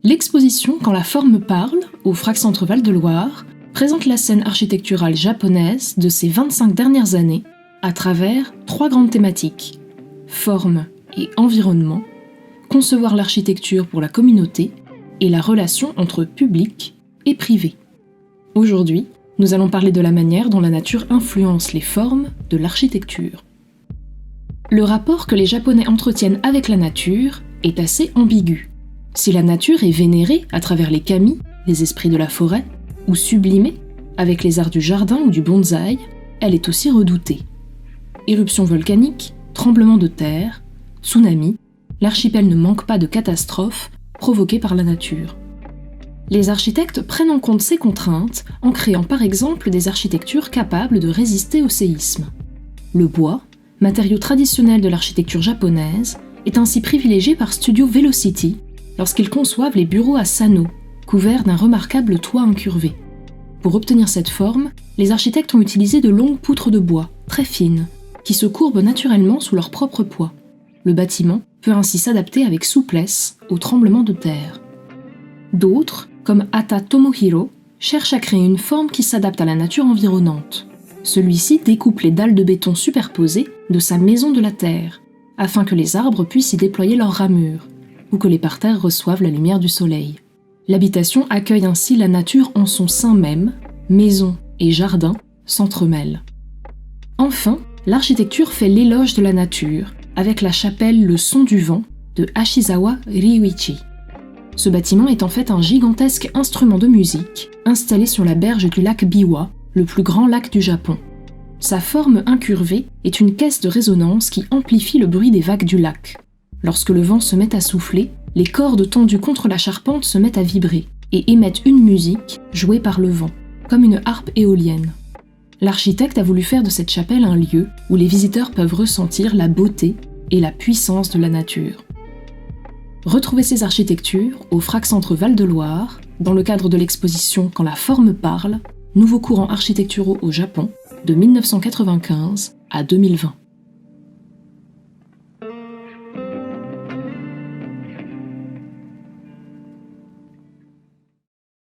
L'exposition Quand la forme parle, au Frac Centre Val-de-Loire, présente la scène architecturale japonaise de ces 25 dernières années à travers 3 grandes thématiques: forme et environnement, concevoir l'architecture pour la communauté et la relation entre public et privé. Aujourd'hui, nous allons parler de la manière dont la nature influence les formes de l'architecture. Le rapport que les Japonais entretiennent avec la nature est assez ambigu. Si la nature est vénérée à travers les kami, les esprits de la forêt, ou sublimée avec les arts du jardin ou du bonsaï, elle est aussi redoutée. Éruptions volcaniques, tremblements de terre, tsunamis, l'archipel ne manque pas de catastrophes provoquées par la nature. Les architectes prennent en compte ces contraintes en créant par exemple des architectures capables de résister au séisme. Le bois, matériau traditionnel de l'architecture japonaise, est ainsi privilégié par Studio Velocity lorsqu'ils conçoivent les bureaux à Sano, couverts d'un remarquable toit incurvé. Pour obtenir cette forme, les architectes ont utilisé de longues poutres de bois, très fines, qui se courbent naturellement sous leur propre poids. Le bâtiment peut ainsi s'adapter avec souplesse aux tremblements de terre. D'autres, comme Ata Tomohiro, cherchent à créer une forme qui s'adapte à la nature environnante. Celui-ci découpe les dalles de béton superposées de sa maison de la terre, afin que les arbres puissent y déployer leurs ramures, ou que les parterres reçoivent la lumière du soleil. L'habitation accueille ainsi la nature en son sein même, maison et jardin s'entremêlent. Enfin, l'architecture fait l'éloge de la nature, avec la chapelle Le Son du Vent de Ashizawa Ryuichi. Ce bâtiment est en fait un gigantesque instrument de musique installé sur la berge du lac Biwa, le plus grand lac du Japon. Sa forme incurvée est une caisse de résonance qui amplifie le bruit des vagues du lac. Lorsque le vent se met à souffler, les cordes tendues contre la charpente se mettent à vibrer et émettent une musique jouée par le vent, comme une harpe éolienne. L'architecte a voulu faire de cette chapelle un lieu où les visiteurs peuvent ressentir la beauté et la puissance de la nature. Retrouvez ces architectures au Frac Centre Val-de-Loire, dans le cadre de l'exposition Quand la forme parle, nouveaux courants architecturaux au Japon, de 1995 à 2020.